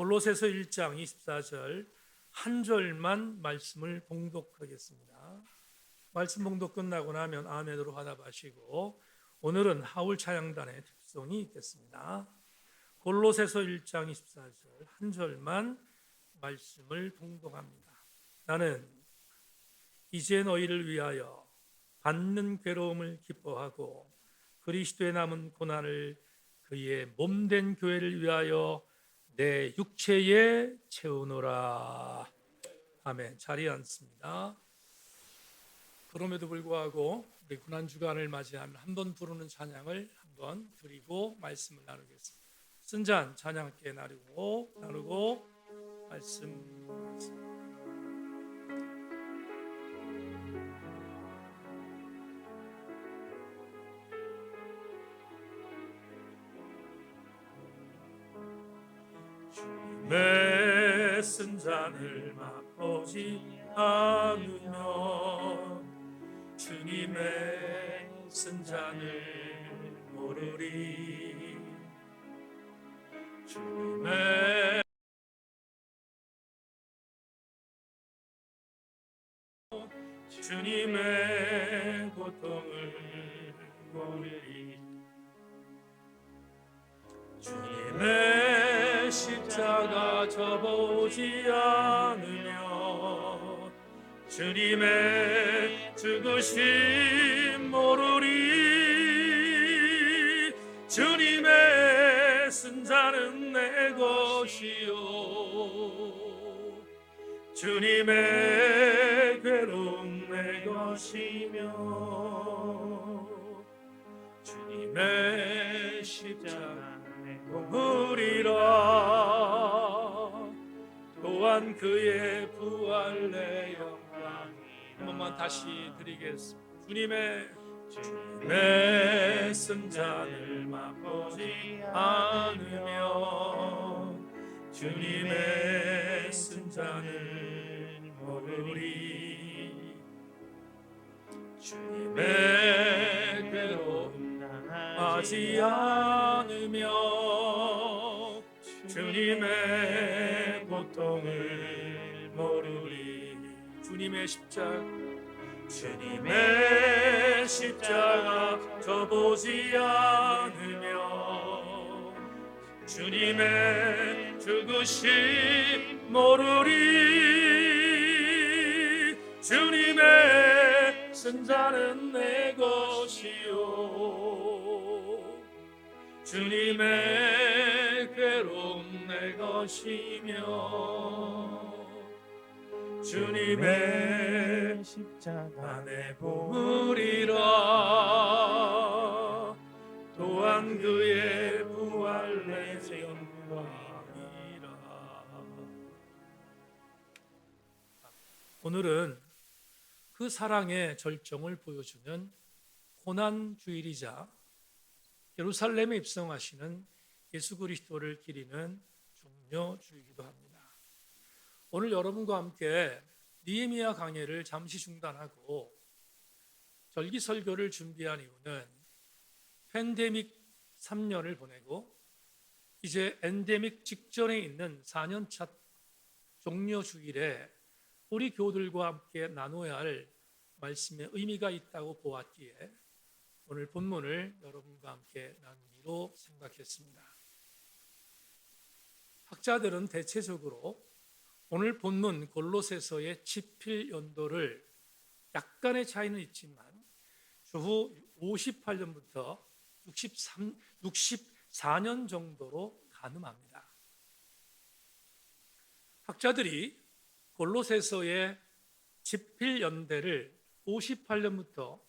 골로새서 1장 24절 한 절만 말씀을 봉독하겠습니다. 말씀 봉독 끝나고 나면 아멘으로 화답하시고, 오늘은 하울 찬양단의 특송이 있겠습니다. 골로새서 1장 24절 한 절만 말씀을 봉독합니다. 나는 이제 너희를 위하여 받는 괴로움을 기뻐하고 그리스도의 남은 고난을 그의 몸된 교회를 위하여 내 육체에 채우노라. 아멘. 자리에 앉습니다. 그럼에도 불구하고 우리 고난 주간을 맞이하면 한 번 부르는 찬양을 한 번 드리고 말씀을 나누겠습니다. 쓴잔 찬양 함께 나누고 말씀. 주님의 쓴 잔을 맛보지 않으면 주님의 쓴 잔을 모르리. 주님의 고통을 모르리. 주님의 십자가 져보지 않으면 주님의 죽으심 모르리. 주님의 쓴 잔은 내 것이요 주님의 괴로움 내 것이며 주님의 십자가 내 공물이라. 또한 그의 부활 내 영광이. 한 번만 다시 드리겠습니다. 주님의 쓴 잔을 맛보지 않으면 주님의 쓴 잔을 모르리. 주님의 괴로움 당하지 않으면 주님의 고통을 모르리. 주님의 십자가 져보지 않으면 주님의 죽으심 모르리. 주님의 쓴 잔은 내 것이요 주님의 괴로움 내 것이며 주님의 십자가 내 보물이라. 또한 그의 부활 내 영광이라. 오늘은 그 사랑의 절정을 보여주는 고난 주일이자 예루살렘에 입성하시는 예수 그리스도를 기리는 중요 주이기도 합니다. 오늘 여러분과 함께 느헤미야 강해를 잠시 중단하고 절기 설교를 준비한 이유는 팬데믹 3년을 보내고 이제 엔데믹 직전에 있는 4년차 종료 주일에 우리 교우들과 함께 나눠야 할 말씀의 의미가 있다고 보았기에 오늘 본문을 여러분과 함께 나누기로 생각했습니다. 학자들은 대체적으로 오늘 본문 골로새서의 집필 연도를 약간의 차이는 있지만 주후 58년부터 64년 정도로 가늠합니다. 학자들이 골로새서의 집필 연대를 58년부터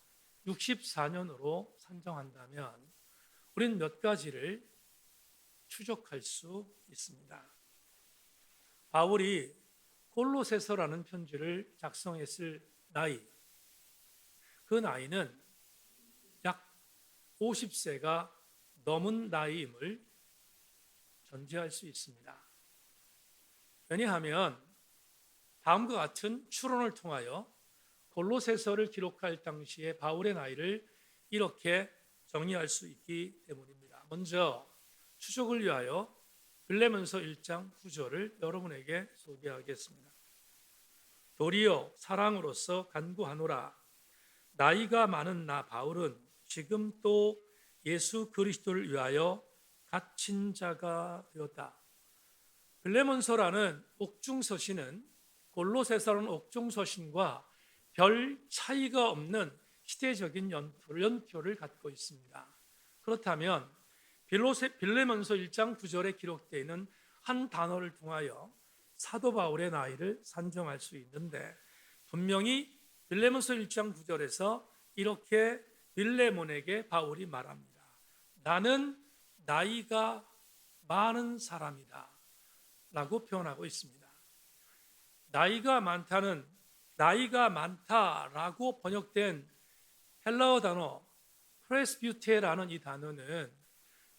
64년으로 산정한다면 우리는 몇 가지를 추적할 수 있습니다. 바울이 골로새서라는 편지를 작성했을 나이, 그 나이는 약 50세가 넘은 나이임을 전제할 수 있습니다. 왜냐하면 다음과 같은 추론을 통하여 골로새서를 기록할 당시에 바울의 나이를 이렇게 정의할 수 있기 때문입니다. 먼저 추적을 위하여 빌레몬서 1장 9절을 여러분에게 소개하겠습니다. 도리어 사랑으로서 간구하노라. 나이가 많은 나 바울은 지금 또 예수 그리스도를 위하여 갇힌 자가 되었다. 빌레몬서라는 옥중서신은 골로새서라는 옥중서신과 별 차이가 없는 시대적인 연표를 갖고 있습니다. 그렇다면 빌레몬서 1장 9절에 기록되어 있는 한 단어를 통하여 사도 바울의 나이를 산정할 수 있는데, 분명히 빌레몬서 1장 9절에서 이렇게 빌레몬에게 바울이 말합니다. 나는 나이가 많은 사람이다 라고 표현하고 있습니다. 나이가 많다라고 번역된 헬라어 단어 프레스비테라는 이 단어는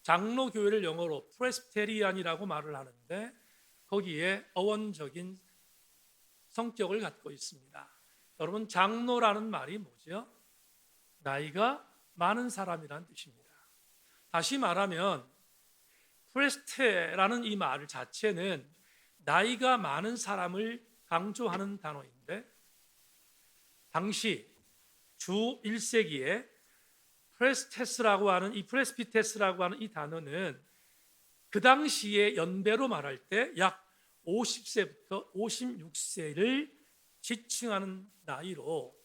장로교회를 영어로 프레스테리안이라고 말을 하는데, 거기에 어원적인 성격을 갖고 있습니다. 여러분, 장로라는 말이 뭐죠? 나이가 많은 사람이라는 뜻입니다. 다시 말하면 프레스테라는 이 말 자체는 나이가 많은 사람을 강조하는 단어인데, 당시 주 1세기에 프레스테스라고 하는 프레스비테스라고 하는 이 단어는 그 당시의 연배로 말할 때 약 50세부터 56세를 지칭하는 나이로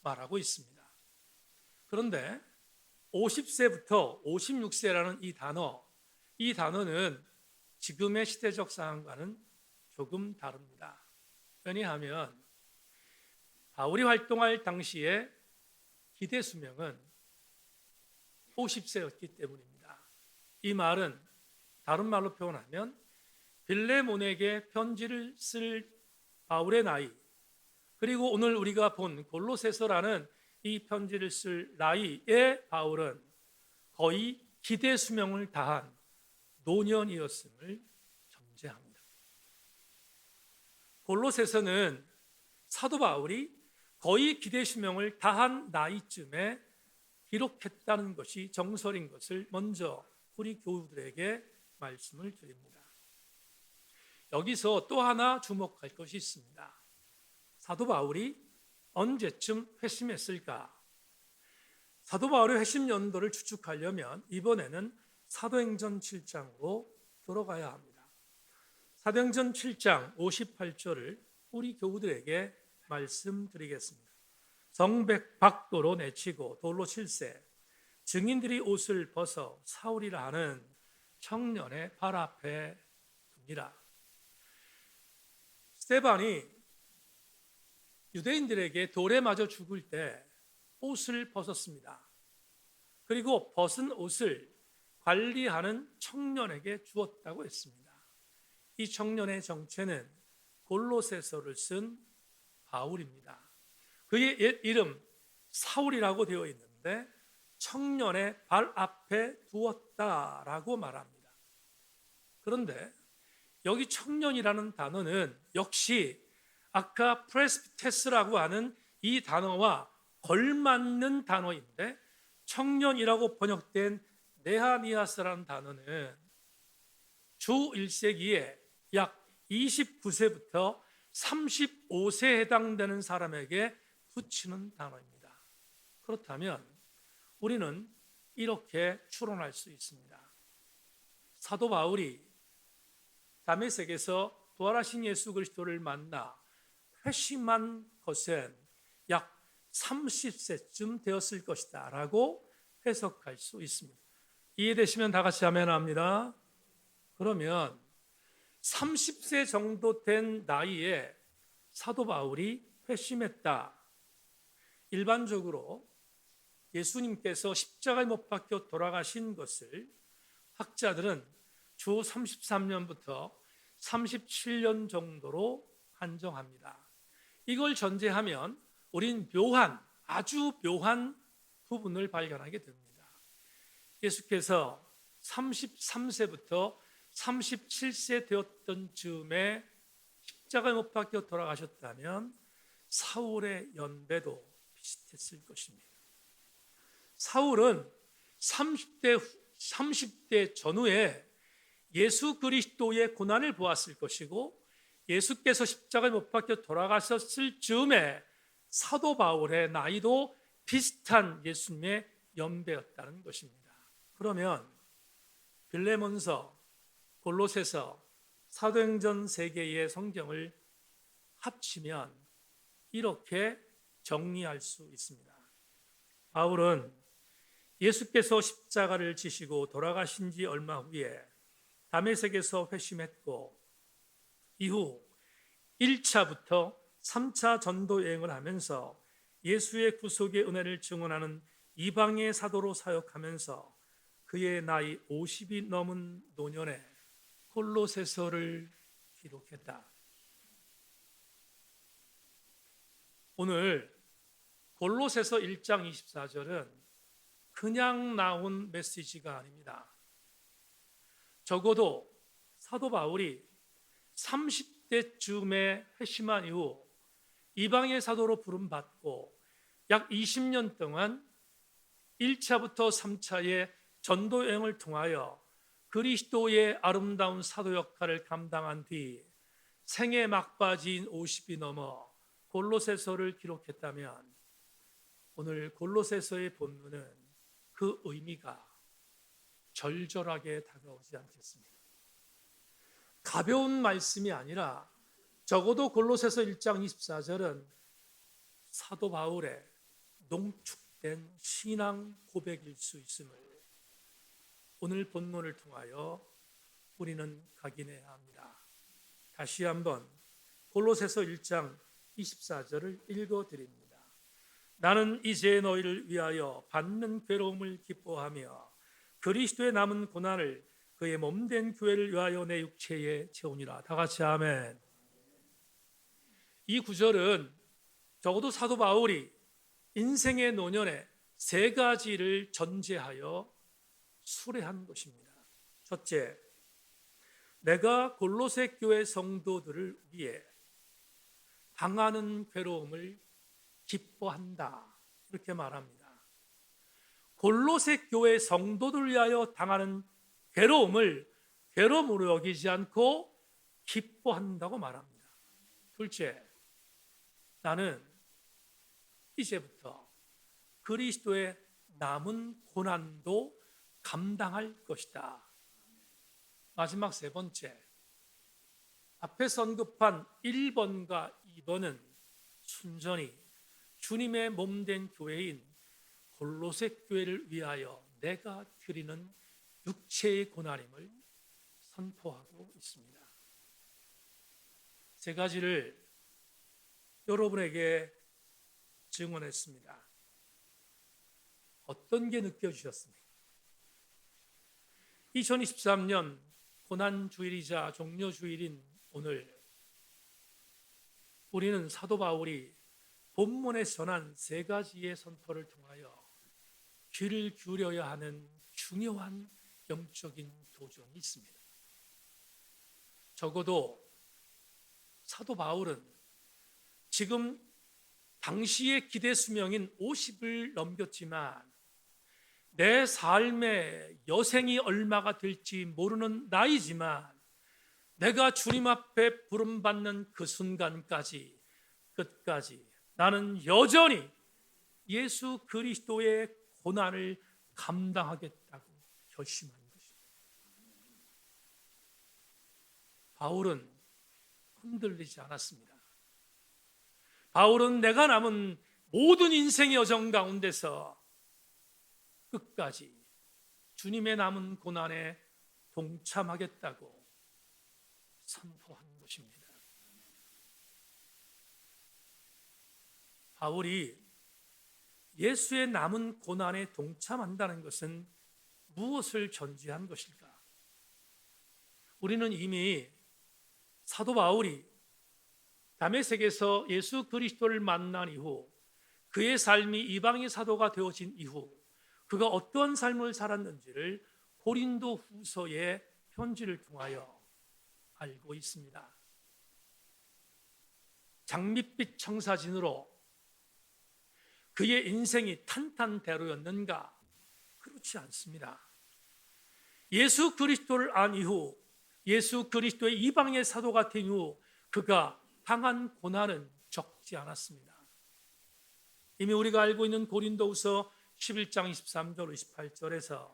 말하고 있습니다. 그런데 50세부터 56세라는 이 단어는 지금의 시대적 상황과는 조금 다릅니다. 왜냐하면 바울이 활동할 당시에 기대 수명은 50세였기 때문입니다. 이 말은 다른 말로 표현하면 빌레몬에게 편지를 쓸 바울의 나이, 그리고 오늘 우리가 본 골로새서라는 이 편지를 쓸 나이의 바울은 거의 기대 수명을 다한 노년이었음을 전제합니다. 골로새서는 사도 바울이 거의 기대 수명을 다한 나이쯤에 기록했다는 것이 정설인 것을 먼저 우리 교우들에게 말씀을 드립니다. 여기서 또 하나 주목할 것이 있습니다. 사도 바울이 언제쯤 회심했을까? 사도 바울의 회심 연도를 추측하려면 이번에는 사도행전 7장으로 들어가야 합니다. 사도행전 7장 58절을 우리 교우들에게 말씀드리겠습니다. 성백박도로 내치고 돌로 칠세, 증인들이 옷을 벗어 사울이라 하는 청년의 발 앞에 둡니다. 스데반이 유대인들에게 돌에 맞아 죽을 때 옷을 벗었습니다. 그리고 벗은 옷을 관리하는 청년에게 주었다고 했습니다. 이 청년의 정체는 골로새서를 쓴 바울입니다. 그의 옛 이름 사울이라고 되어 있는데 청년의 발 앞에 두었다라고 말합니다. 그런데 여기 청년이라는 단어는 역시 아까 프레스비테스라고 하는 이 단어와 걸맞는 단어인데, 청년이라고 번역된 네하미아스라는 단어는 주 1세기에 약 29세부터 35세에 해당되는 사람에게 붙이는 단어입니다. 그렇다면 우리는 이렇게 추론할 수 있습니다. 사도 바울이 다메섹에서 부활하신 예수 그리스도를 만나 회심한 것은 약 30세쯤 되었을 것이다 라고 해석할 수 있습니다. 이해되시면 다 같이 아멘합니다. 그러면 30세 정도 된 나이에 사도 바울이 회심했다. 일반적으로 예수님께서 십자가에 못 박혀 돌아가신 것을 학자들은 주 33년부터 37년 정도로 한정합니다. 이걸 전제하면 우린 아주 묘한 부분을 발견하게 됩니다. 예수께서 33세부터 37세 되었던 즈음에 십자가에 못 박혀 돌아가셨다면 사울의 연배도 비슷했을 것입니다. 사울은 30대 30대 전후에 예수 그리스도의 고난을 보았을 것이고 예수께서 십자가에 못 박혀 돌아가셨을 즈음에 사도 바울의 나이도 비슷한 예수님의 연배였다는 것입니다. 그러면 빌레몬서, 골로새서, 사도행전 세 개의 성경을 합치면 이렇게 정리할 수 있습니다. 바울은 예수께서 십자가를 지시고 돌아가신 지 얼마 후에 다메섹에서 회심했고 이후 1차부터 3차 전도 여행을 하면서 예수의 구속의 은혜를 증언하는 이방의 사도로 사역하면서 그의 나이 50이 넘은 노년에 골로새서를 기록했다. 오늘 골로새서 1장 24절은 그냥 나온 메시지가 아닙니다. 적어도 사도 바울이 30대쯤에 회심한 이후 이방의 사도로 부름받고 약 20년 동안 1차부터 3차의 전도 여행을 통하여 그리스도의 아름다운 사도 역할을 감당한 뒤 생애 막바지인 50이 넘어 골로새서를 기록했다면 오늘 골로새서의 본문은 그 의미가 절절하게 다가오지 않겠습니까? 가벼운 말씀이 아니라 적어도 골로새서 1장 24절은 사도 바울의 농축된 신앙 고백일 수 있음을 오늘 본문을 통하여 우리는 각인해야 합니다. 다시 한번 골로새서 1장 24절을 읽어드립니다. 나는 이제 너희를 위하여 받는 괴로움을 기뻐하며 그리스도의 남은 고난을 그의 몸된 교회를 위하여 내 육체에 채우니라. 다 같이 아멘. 이 구절은 적어도 사도 바울이 인생의 노년에 세 가지를 전제하여 수레한 것입니다. 첫째, 내가 골로새 교회 성도들을 위해 당하는 괴로움을 기뻐한다. 이렇게 말합니다. 골로새 교회 성도들을 위하여 당하는 괴로움을 괴로움으로 여기지 않고 기뻐한다고 말합니다. 둘째, 나는 이제부터 그리스도의 남은 고난도 감당할 것이다. 마지막 세 번째, 앞에서 언급한 1번과 2번은 순전히 주님의 몸된 교회인 골로새 교회를 위하여 내가 드리는 육체의 고난임을 선포하고 있습니다. 세 가지를 여러분에게 증언했습니다. 어떤 게 느껴지셨습니까? 2023년 고난주일이자 종료주일인 오늘 우리는 사도 바울이 본문에 전한 세 가지의 선포를 통하여 귀를 기울여야 하는 중요한 영적인 도전이 있습니다. 적어도 사도 바울은 지금 당시의 기대 수명인 50을 넘겼지만 내 삶의 여생이 얼마가 될지 모르는 나이지만 내가 주님 앞에 부름받는 그 순간까지 끝까지 나는 여전히 예수 그리스도의 고난을 감당하겠다고 결심한 것입니다. 바울은 흔들리지 않았습니다. 바울은 내가 남은 모든 인생의 여정 가운데서 끝까지 주님의 남은 고난에 동참하겠다고 선포한 것입니다. 바울이 예수의 남은 고난에 동참한다는 것은 무엇을 전제한 것일까? 우리는 이미 사도 바울이 다메섹에서 예수 그리스도를 만난 이후 그의 삶이 이방의 사도가 되어진 이후 그가 어떠한 삶을 살았는지를 고린도 후서의 편지를 통하여 알고 있습니다. 장밋빛 청사진으로 그의 인생이 탄탄대로였는가? 그렇지 않습니다. 예수 그리스도를 안 이후, 예수 그리스도의 이방의 사도가 된 이후 그가 당한 고난은 적지 않았습니다. 이미 우리가 알고 있는 고린도후서 11장 23절 28절에서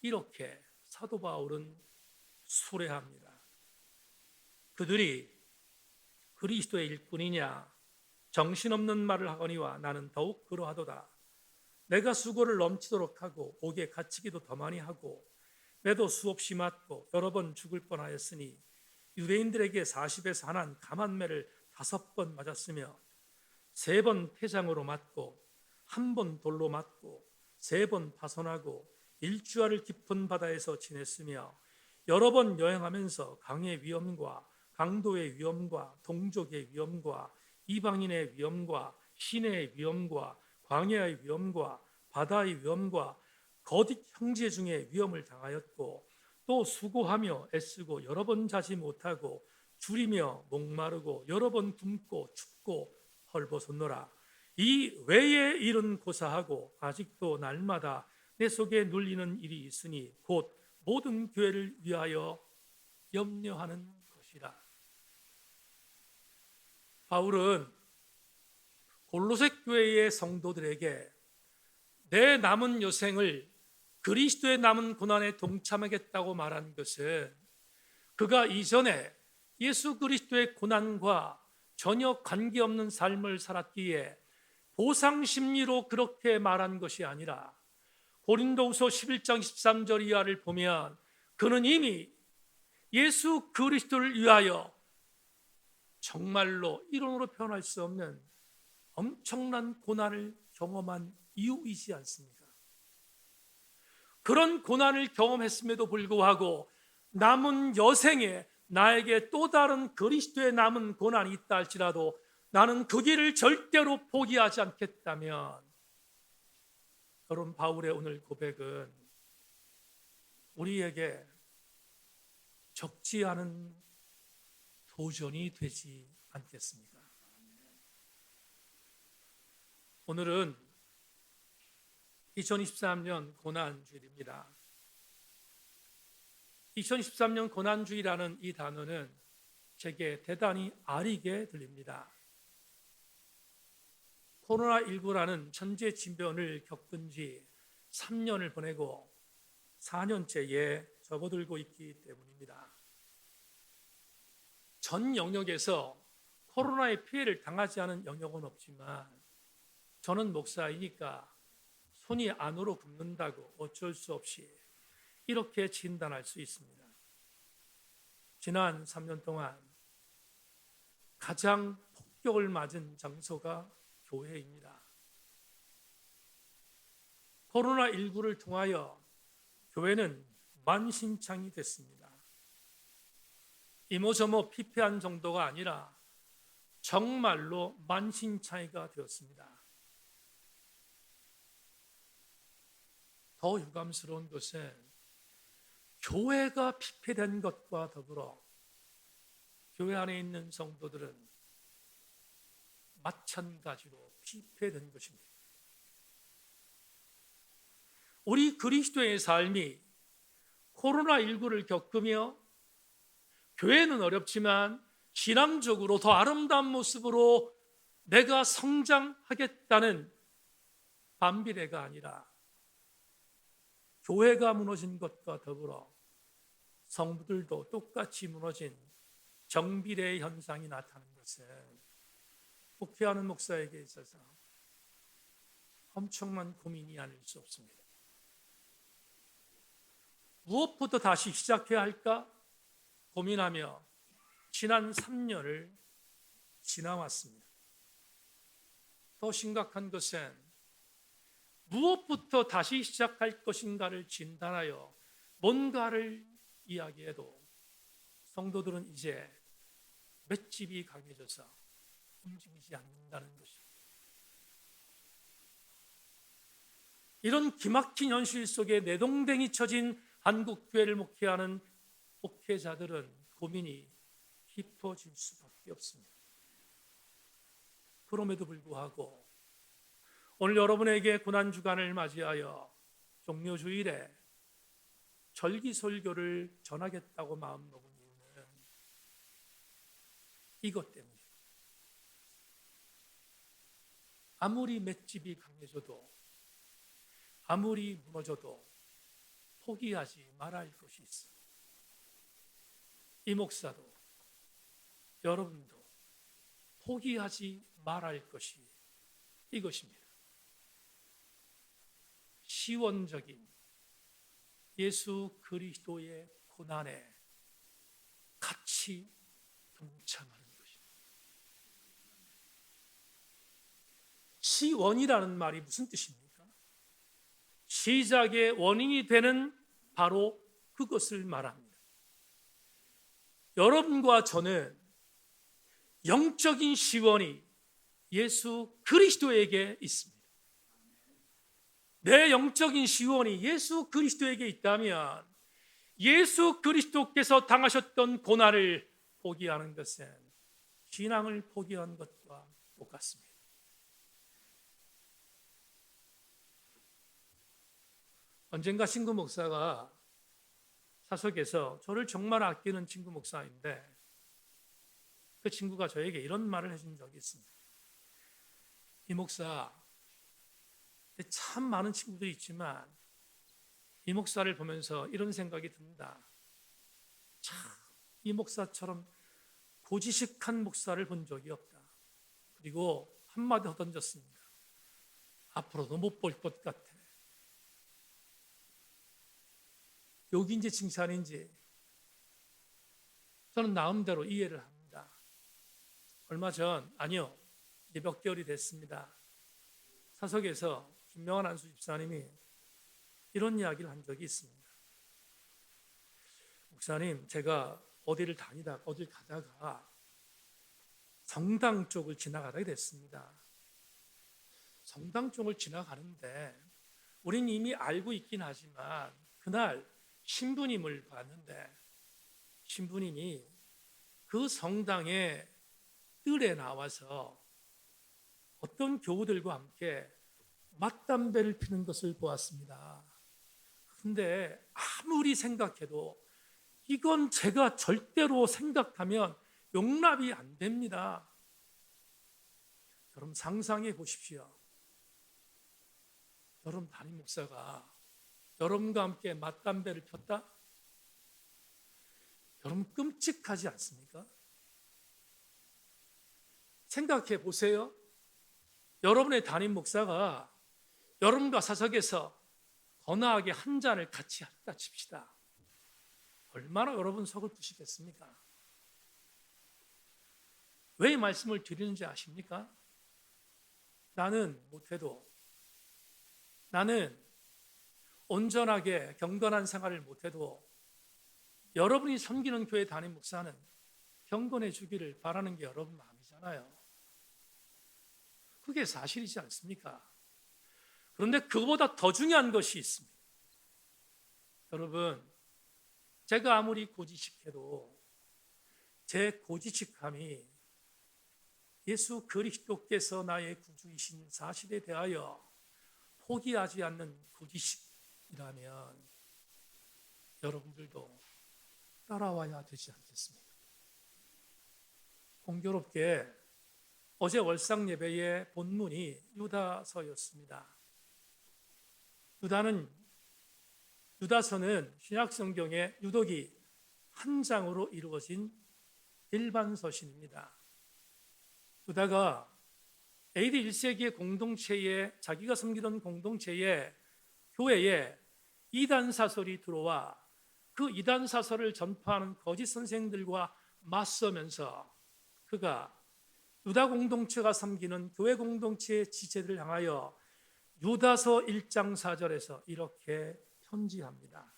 이렇게 사도 바울은 수레합니다. 그들이 그리스도의 일꾼이냐 정신없는 말을 하거니와 나는 더욱 그러하도다. 내가 수고를 넘치도록 하고 옥에 갇히기도 더 많이 하고 매도 수없이 맞고 여러 번 죽을 뻔하였으니 유대인들에게 40에서 하나는 감한매를 5번 맞았으며 3번 태장으로 맞고 1번 돌로 맞고 3번 파손하고 일주일을 깊은 바다에서 지냈으며 여러 번 여행하면서 강의 위험과 강도의 위험과 동족의 위험과 이방인의 위험과 시내의 위험과 광야의 위험과 바다의 위험과 거짓 형제 중에 위험을 당하였고 또 수고하며 애쓰고 여러 번 자지 못하고 줄이며 목마르고 여러 번 굶고 춥고 헐벗었노라. 이 외의 일은 고사하고 아직도 날마다 내 속에 눌리는 일이 있으니 곧 모든 교회를 위하여 염려하는 것이라. 바울은 골로새 교회의 성도들에게 내 남은 여생을 그리스도의 남은 고난에 동참하겠다고 말한 것은 그가 이전에 예수 그리스도의 고난과 전혀 관계없는 삶을 살았기에 보상 심리로 그렇게 말한 것이 아니라 고린도후서 11장 13절 이하를 보면 그는 이미 예수 그리스도를 위하여 정말로 이론으로 표현할 수 없는 엄청난 고난을 경험한 이유이지 않습니까? 그런 고난을 경험했음에도 불구하고 남은 여생에 나에게 또 다른 그리스도의 남은 고난이 있다 할지라도 나는 그 길을 절대로 포기하지 않겠다면, 여러분, 바울의 오늘 고백은 우리에게 적지 않은 도전이 되지 않겠습니까? 오늘은 2023년 고난주일입니다. 2013년 고난주일이라는 이 단어는 제게 대단히 아리게 들립니다. 코로나19라는 천재지변을 겪은 지 3년을 보내고 4년째에 접어들고 있기 때문입니다. 전 영역에서 코로나의 피해를 당하지 않은 영역은 없지만 저는 목사이니까 손이 안으로 굽는다고 어쩔 수 없이 이렇게 진단할 수 있습니다. 지난 3년 동안 가장 폭격을 맞은 장소가 교회입니다. 코로나19를 통하여 교회는 만신창이 됐습니다. 이모저모 피폐한 정도가 아니라 정말로 만신창이가 되었습니다. 더 유감스러운 것은 교회가 피폐된 것과 더불어 교회 안에 있는 성도들은 마찬가지로 피폐된 것입니다. 우리 그리스도의 삶이 코로나19를 겪으며 교회는 어렵지만 신앙적으로 더 아름다운 모습으로 내가 성장하겠다는 반비례가 아니라 교회가 무너진 것과 더불어 성도들도 똑같이 무너진 정비례 현상이 나타나는 것은 목회하는 목사에게 있어서 엄청난 고민이 아닐 수 없습니다. 무엇부터 다시 시작해야 할까 고민하며 지난 3년을 지나왔습니다. 더 심각한 것은 무엇부터 다시 시작할 것인가를 진단하여 뭔가를 이야기해도 성도들은 이제 맷집이 강해져서 움직이지 않는다는 것입니다. 이런 기막힌 현실 속에 내동댕이 쳐진 한국교회를 목회하는 목회자들은 고민이 깊어질 수밖에 없습니다. 그럼에도 불구하고 오늘 여러분에게 고난주간을 맞이하여 종료주일에 절기설교를 전하겠다고 마음먹은 이유는 이것 때문이에요. 아무리 맷집이 강해져도, 아무리 무너져도 포기하지 말아야 할 것이 있어. 이 목사도, 여러분도 포기하지 말아야 할 것이 이것입니다. 시원적인 예수 그리스도의 고난에 같이 동참하는 것입니다. 시원이라는 말이 무슨 뜻입니까? 시작의 원인이 되는 바로 그것을 말합니다. 여러분과 저는 영적인 시원이 예수 그리스도에게 있습니다. 내 영적인 시원이 예수 그리스도에게 있다면 예수 그리스도께서 당하셨던 고난을 포기하는 것은 신앙을 포기한 것과 똑같습니다. 언젠가 친구 목사가 사석에서 저를 정말 아끼는 친구 목사인데 그 친구가 저에게 이런 말을 해준 적이 있습니다. 이 목사, 참 많은 친구들이 있지만 이 목사를 보면서 이런 생각이 든다. 참 이 목사처럼 고지식한 목사를 본 적이 없다. 그리고 한마디 더 던졌습니다. 앞으로도 못 볼 것 같아. 욕인지 칭찬인지 저는 나름대로 이해를 합니다. 얼마 전, 아니요, 이제 몇 개월이 됐습니다. 사석에서 김명환 안수 집사님이 이런 이야기를 한 적이 있습니다. 목사님, 제가 어딜 가다가 성당 쪽을 지나가게 됐습니다. 성당 쪽을 지나가는데 우린 이미 알고 있긴 하지만 그날 신부님을 봤는데 신부님이 그 성당의 뜰에 나와서 어떤 교우들과 함께 맞담배를 피는 것을 보았습니다. 그런데 아무리 생각해도 이건 제가 절대로 생각하면 용납이 안 됩니다. 여러분 상상해 보십시오. 여러분 담임 목사가 여러분과 함께 맞담배를 폈다? 여러분 끔찍하지 않습니까? 생각해 보세요. 여러분의 담임 목사가 여러분과 사석에서 거나하게 한 잔을 같이 했다 칩시다. 얼마나 여러분 서글프시겠습니까? 왜 이 말씀을 드리는지 아십니까? 나는 못해도, 나는 온전하게 경건한 생활을 못해도 여러분이 섬기는 교회 담임 목사는 경건해 주기를 바라는 게 여러분 마음이잖아요. 그게 사실이지 않습니까? 그런데 그보다 더 중요한 것이 있습니다. 여러분, 제가 아무리 고지식해도 제 고지식함이 예수 그리스도께서 나의 구주이신 사실에 대하여 포기하지 않는 고지식이라면 여러분들도 따라와야 되지 않겠습니까? 공교롭게 어제 월상 예배의 본문이 유다서였습니다. 유다서는 신약 성경의 유독이 한 장으로 이루어진 일반 서신입니다. 유다가 AD 1세기의 공동체에, 자기가 섬기던 공동체에, 교회에 이단 사설이 들어와 그 이단 사설을 전파하는 거짓 선생들과 맞서면서 그가 유다 공동체가 섬기는 교회 공동체의 지체들을 향하여 유다서 1장 4절에서 이렇게 편지합니다.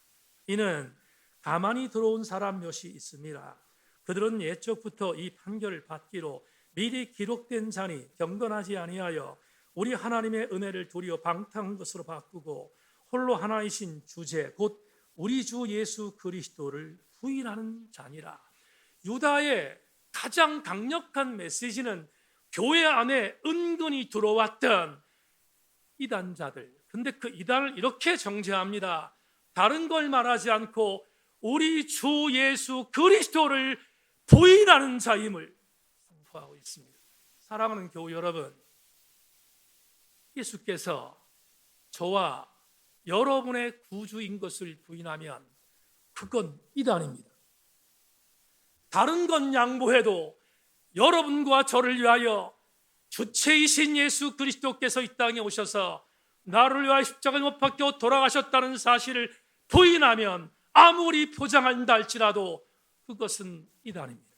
이는 가만히 들어온 사람 몇이 있습니다. 그들은 옛적부터 이 판결을 받기로 미리 기록된 자니 경건하지 아니하여 우리 하나님의 은혜를 도리어 방탕한 것으로 바꾸고 홀로 하나이신 주제 곧 우리 주 예수 그리스도를 부인하는 자니라. 유다의 가장 강력한 메시지는 교회 안에 은근히 들어왔던 이단자들. 근데 그 이단을 이렇게 정죄합니다. 다른 걸 말하지 않고 우리 주 예수 그리스도를 부인하는 자임을 선포하고 있습니다. 사랑하는 교우 여러분, 예수께서 저와 여러분의 구주인 것을 부인하면 그건 이단입니다. 다른 건 양보해도 여러분과 저를 위하여 주체이신 예수 그리스도께서 이 땅에 오셔서 나를 위하여 십자가에 못 박혀 돌아가셨다는 사실을 부인하면 아무리 포장한다 할지라도 그것은 이단입니다.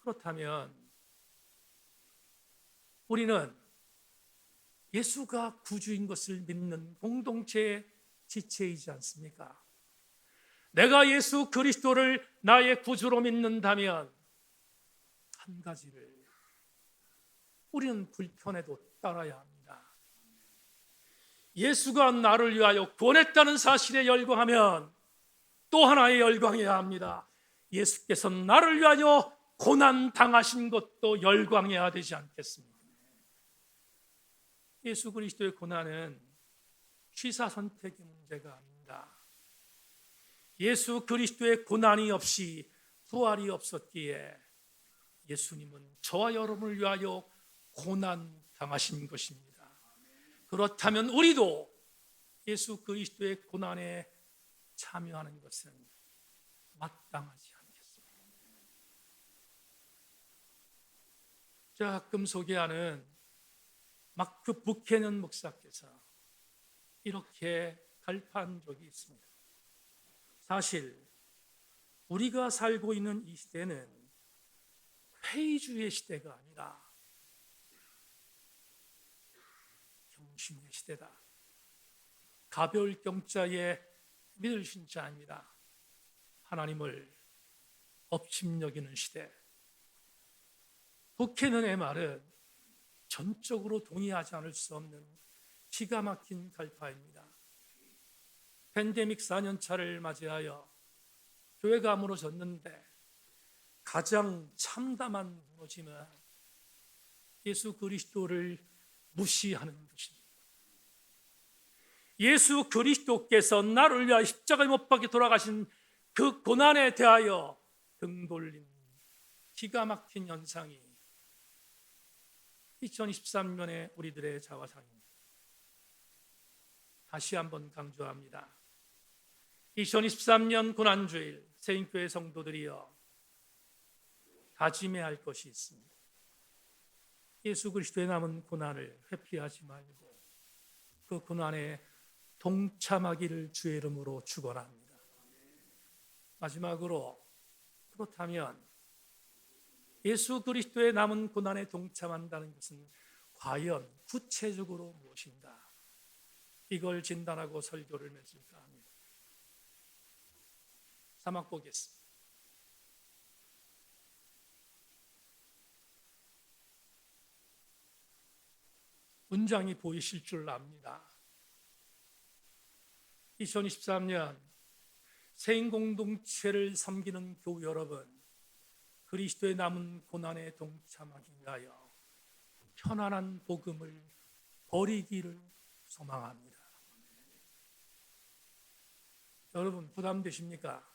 그렇다면 우리는 예수가 구주인 것을 믿는 공동체의 지체이지 않습니까? 내가 예수 그리스도를 나의 구주로 믿는다면 한 가지를 우리는 불편해도 따라야 합니다. 예수가 나를 위하여 구원했다는 사실에 열광하면 또 하나의 열광해야 합니다. 예수께서 나를 위하여 고난 당하신 것도 열광해야 되지 않겠습니까? 예수 그리스도의 고난은 취사 선택의 문제가 아닙니다. 예수 그리스도의 고난이 없이 부활이 없었기에 예수님은 저와 여러분을 위하여 고난 당하신 것입니다. 그렇다면 우리도 예수 그리스도의 고난에 참여하는 것은 마땅하지 않겠습니까? 제가 가끔 소개하는 마크 부케넌 목사께서 이렇게 갈파한 적이 있습니다. 사실 우리가 살고 있는 이 시대는 회의주의 시대가 아니라 경신의 시대다. 가벼울 경자에 믿을 신자 아닙니다. 하나님을 업심여기는 시대. 부케넌의 말은 전적으로 동의하지 않을 수 없는 기가 막힌 갈파입니다. 팬데믹 4년차를 맞이하여 교회가 무너졌는데 가장 참담한 무너짐은 예수 그리스도를 무시하는 것입니다. 예수 그리스도께서 나를 위하여 십자가에 못 박혀 돌아가신 그 고난에 대하여 등 돌린 기가 막힌 현상이 2023년의 우리들의 자화상입니다. 다시 한번 강조합니다. 2023년 고난주일 세인교회 성도들이여 다짐해야 할 것이 있습니다. 예수 그리스도의 남은 고난을 회피하지 말고 그 고난에 동참하기를 주의 이름으로 축원합니다. 마지막으로 그렇다면 예수 그리스도의 남은 고난에 동참한다는 것은 과연 구체적으로 무엇인가? 이걸 진단하고 설교를 맺을까 합니다. 사막 보겠습니다. 문장이 보이실 줄 압니다. 2023년 세인 공동체를 섬기는 교우 여러분, 그리스도의 남은 고난에 동참하기 위하여 편안한 복음을 버리기를 소망합니다. 여러분 부담되십니까?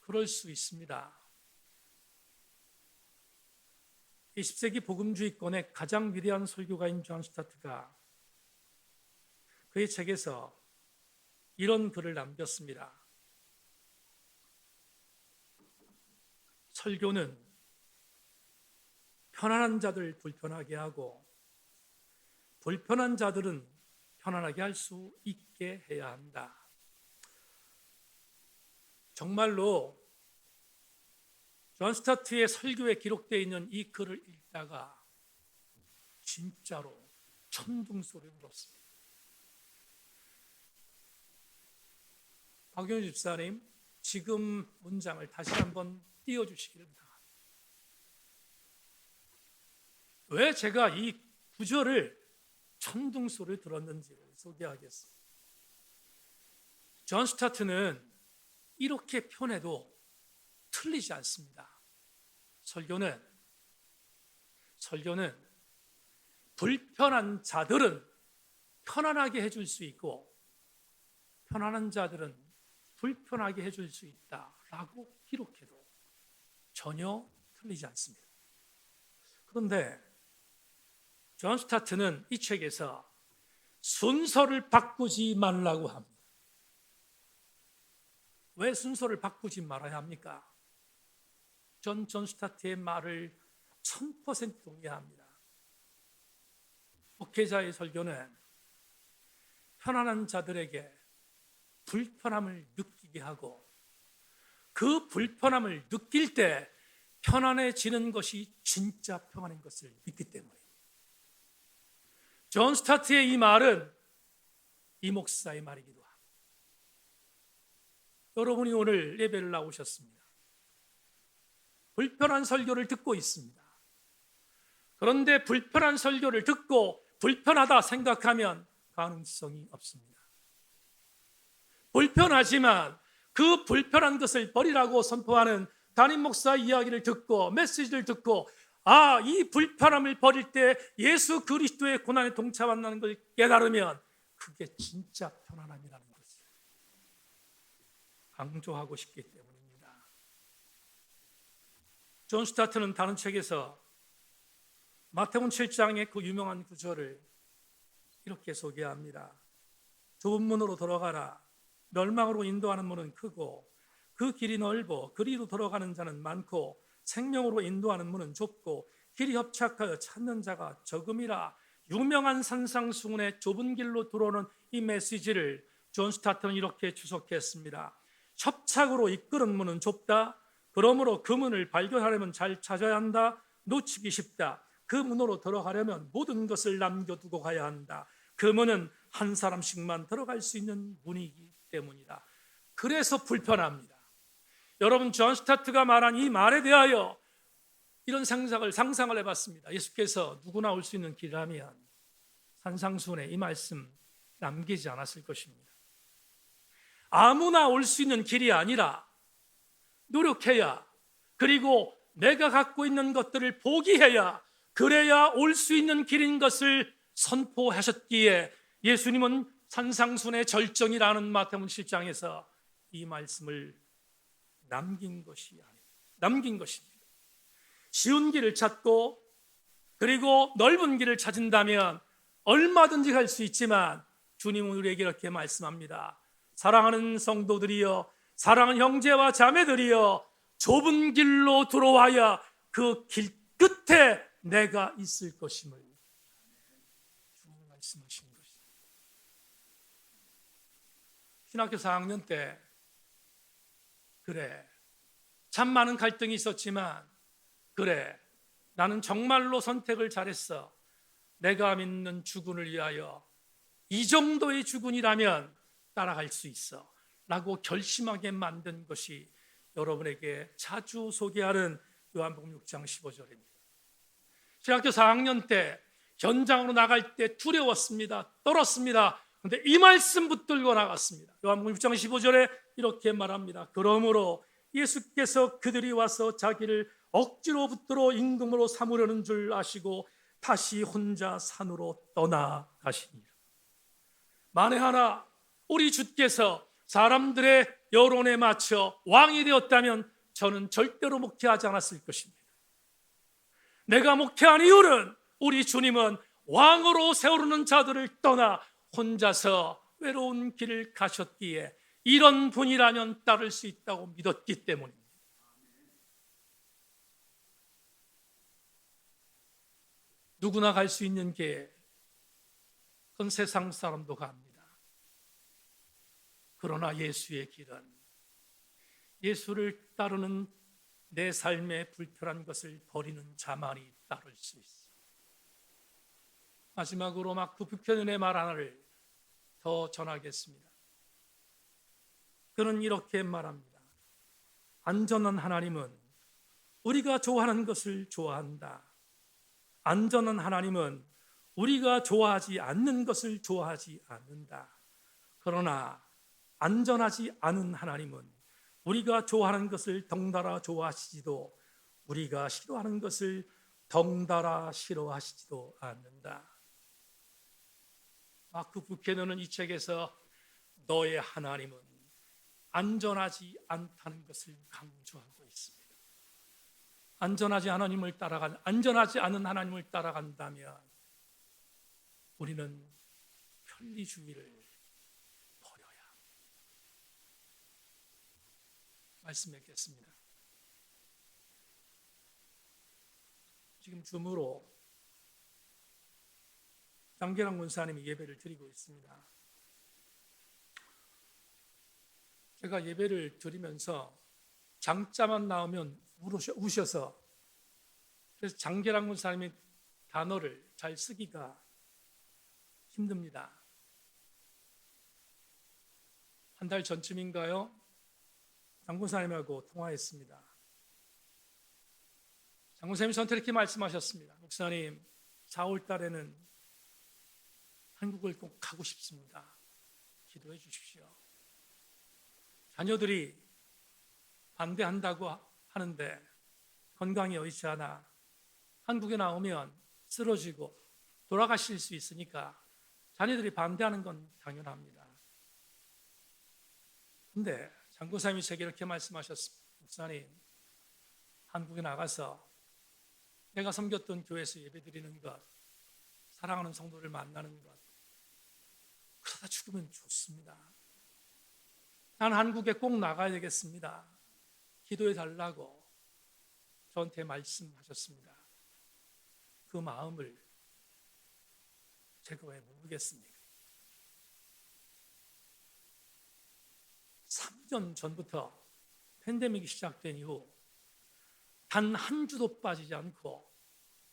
그럴 수 있습니다. 20세기 복음주의권의 가장 위대한 설교가인 존 스타트가 그의 책에서 이런 글을 남겼습니다. 설교는 편안한 자들 불편하게 하고 불편한 자들은 편안하게 할 수 있게 해야 한다. 정말로 존 스타트의 설교에 기록되어 있는 이 글을 읽다가 진짜로 천둥소리 울었습니다. 박용희 집사님, 지금 문장을 다시 한번 띄워주시기를 바랍니다. 왜 제가 이 구절을 천둥소리를 들었는지를 소개하겠습니다. 존 스타트는 이렇게 표현해도 틀리지 않습니다. 설교는 불편한 자들은 편안하게 해줄 수 있고 편안한 자들은 불편하게 해줄 수 있다라고 기록해도 전혀 틀리지 않습니다. 그런데 존 스타트는 이 책에서 순서를 바꾸지 말라고 합니다. 왜 순서를 바꾸지 말아야 합니까? 존 스타트의 말을 1000% 동의합니다. 목회자의 설교는 편안한 자들에게 불편함을 느끼게 하고 그 불편함을 느낄 때 편안해지는 것이 진짜 평안인 것을 믿기 때문입니다. 존 스타트의 이 말은 이 목사의 말이기도 합니다. 여러분이 오늘 예배를 나오셨습니다. 불편한 설교를 듣고 있습니다. 그런데 불편한 설교를 듣고 불편하다 생각하면 가능성이 없습니다. 불편하지만 그 불편한 것을 버리라고 선포하는 담임 목사 이야기를 듣고 메시지를 듣고 이 불편함을 버릴 때 예수 그리스도의 고난에 동참한다는 걸 깨달으면 그게 진짜 편안함이라는 것을 강조하고 싶기 때문입니다. 존 스타트는 다른 책에서 마태복음 7장의 그 유명한 구절을 이렇게 소개합니다. 좁은 문으로 들어가라. 멸망으로 인도하는 문은 크고 그 길이 넓어 그리로 들어가는 자는 많고 생명으로 인도하는 문은 좁고 길이 협착하여 찾는 자가 적음이라. 유명한 산상수훈의 좁은 길로 들어오는 이 메시지를 존 스타트는 이렇게 추석했습니다. 협착으로 이끄는 문은 좁다. 그러므로 그 문을 발견하려면 잘 찾아야 한다. 놓치기 쉽다. 그 문으로 들어가려면 모든 것을 남겨두고 가야 한다. 그 문은 한 사람씩만 들어갈 수 있는 문이기 때문이다. 그래서 불편합니다. 여러분, 존 스타트가 말한 이 말에 대하여 이런 상상을 해봤습니다. 예수께서 누구나 올 수 있는 길이라면 산상수훈에 이 말씀 남기지 않았을 것입니다. 아무나 올 수 있는 길이 아니라 노력해야, 그리고 내가 갖고 있는 것들을 포기해야, 그래야 올 수 있는 길인 것을 선포하셨기에 예수님은 산상수훈의 절정이라는 마태복음 7장에서 이 말씀을 남긴 것입니다. 쉬운 길을 찾고 그리고 넓은 길을 찾은다면 얼마든지 갈 수 있지만 주님은 우리에게 이렇게 말씀합니다. 사랑하는 성도들이여, 사랑하는 형제와 자매들이여, 좁은 길로 들어와야 그 길 끝에 내가 있을 것임을 주님이 말씀하신 것입니다. 신학교 4학년 때 그래, 참 많은 갈등이 있었지만 그래, 나는 정말로 선택을 잘했어. 내가 믿는 주군을 위하여 이 정도의 주군이라면 따라갈 수 있어 라고 결심하게 만든 것이 여러분에게 자주 소개하는 요한복음 6장 15절입니다. 신학교 4학년 때 현장으로 나갈 때 두려웠습니다. 떨었습니다. 그런데 이 말씀 붙들고 나갔습니다. 요한복음 6장 15절에 이렇게 말합니다. 그러므로 예수께서 그들이 와서 자기를 억지로 붙들어 임금으로 삼으려는 줄 아시고 다시 혼자 산으로 떠나가시니라. 만에 하나 우리 주께서 사람들의 여론에 맞춰 왕이 되었다면 저는 절대로 목회하지 않았을 것입니다. 내가 목회한 이유는 우리 주님은 왕으로 세우는 자들을 떠나 혼자서 외로운 길을 가셨기에 이런 분이라면 따를 수 있다고 믿었기 때문입니다. 누구나 갈 수 있는 길, 그건 세상 사람도 갑니다. 그러나 예수의 길은, 예수를 따르는 내 삶의 불편한 것을 버리는 자만이 따를 수 있어. 마지막으로 마크 뷰캐넌의 말 하나를 더 전하겠습니다. 그는 이렇게 말합니다. 안전한 하나님은 우리가 좋아하는 것을 좋아한다. 안전한 하나님은 우리가 좋아하지 않는 것을 좋아하지 않는다. 그러나 안전하지 않은 하나님은 우리가 좋아하는 것을 덩달아 좋아하시지도 우리가 싫어하는 것을 덩달아 싫어하시지도 않는다. 마크 부케너는 이 책에서 너의 하나님은 안전하지 않다는 것을 강조하고 있습니다. 안전하지 않은 하나님을 따라간다면 우리는 편리주의를 버려야 합니다. 말씀 맺겠습니다. 지금 줌으로 장계랑 권사님이 예배를 드리고 있습니다. 제가 예배를 드리면서 장자만 나오면 우셔서, 그래서 장계랑 권사님의 단어를 잘 쓰기가 힘듭니다. 한 달 전쯤인가요? 장군사님하고 통화했습니다. 장군사님이 저한테 이렇게 말씀하셨습니다. 목사님, 4월 달에는 한국을 꼭 가고 싶습니다. 기도해 주십시오. 자녀들이 반대한다고 하는데 건강이 여의치 않아 한국에 나오면 쓰러지고 돌아가실 수 있으니까 자녀들이 반대하는 건 당연합니다. 근데 장군사님이 제게 이렇게 말씀하셨습니다. 목사님, 한국에 나가서 내가 섬겼던 교회에서 예배드리는 것, 사랑하는 성도를 만나는 것, 그러다 죽으면 좋습니다. 난 한국에 꼭 나가야 되겠습니다. 기도해 달라고 저한테 말씀하셨습니다. 그 마음을 제가 왜 모르겠습니까? 3년 전부터 팬데믹이 시작된 이후 단 한 주도 빠지지 않고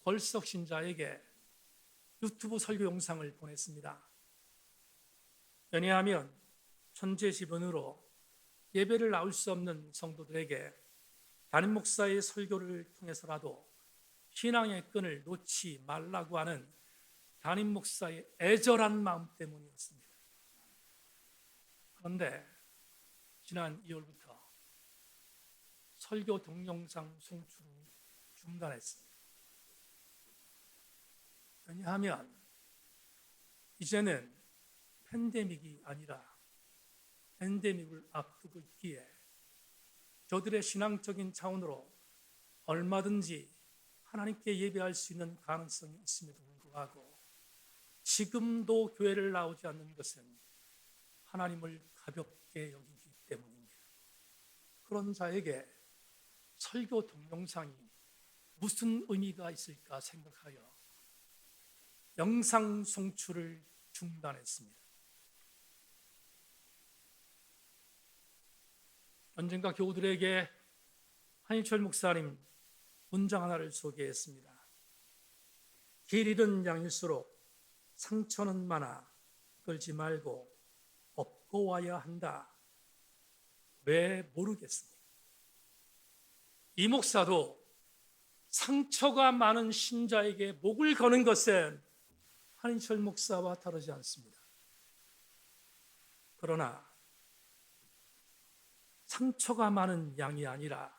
걸석 신자에게 유튜브 설교 영상을 보냈습니다. 왜냐하면 천재지변으로 예배를 나올 수 없는 성도들에게 담임 목사의 설교를 통해서라도 신앙의 끈을 놓지 말라고 하는 담임 목사의 애절한 마음 때문이었습니다. 그런데 지난 2월부터 설교 동영상 송출을 중단했습니다. 왜냐하면 이제는 팬데믹이 아니라 엔데믹을 앞두고 있기에 저들의 신앙적인 차원으로 얼마든지 하나님께 예배할 수 있는 가능성이 있음에도 불구하고 지금도 교회를 나오지 않는 것은 하나님을 가볍게 여기기 때문입니다. 그런 자에게 설교 동영상이 무슨 의미가 있을까 생각하여 영상 송출을 중단했습니다. 언젠가 교우들에게 한희철 목사님 문장 하나를 소개했습니다. 길 잃은 양일수록 상처는 많아 끌지 말고 업고 와야 한다. 왜 모르겠습니까? 이 목사도 상처가 많은 신자에게 목을 거는 것은 한희철 목사와 다르지 않습니다. 그러나 상처가 많은 양이 아니라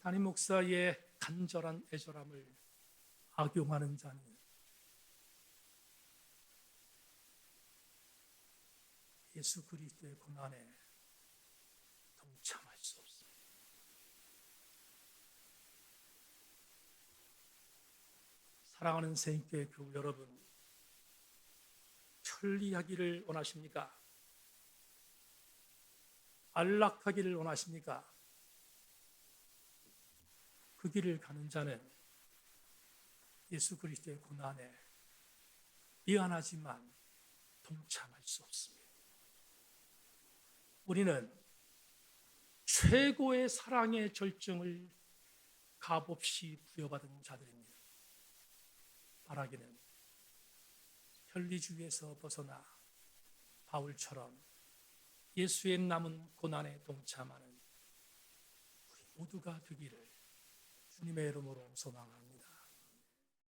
담임 목사의 간절한 애절함을 악용하는 자는 예수 그리스도의 고난에 동참할 수 없습니다. 사랑하는 새인교회 교우 여러분, 편리하기를 원하십니까? 안락하기를 원하십니까? 그 길을 가는 자는 예수 그리스도의 고난에 미안하지만 동참할 수 없습니다. 우리는 최고의 사랑의 절정을 값없이 부여받은 자들입니다. 바라기는 편리주의에서 벗어나 바울처럼 예수의 남은 고난에 동참하는 우리 모두가 되기를 주님의 이름으로 소망합니다.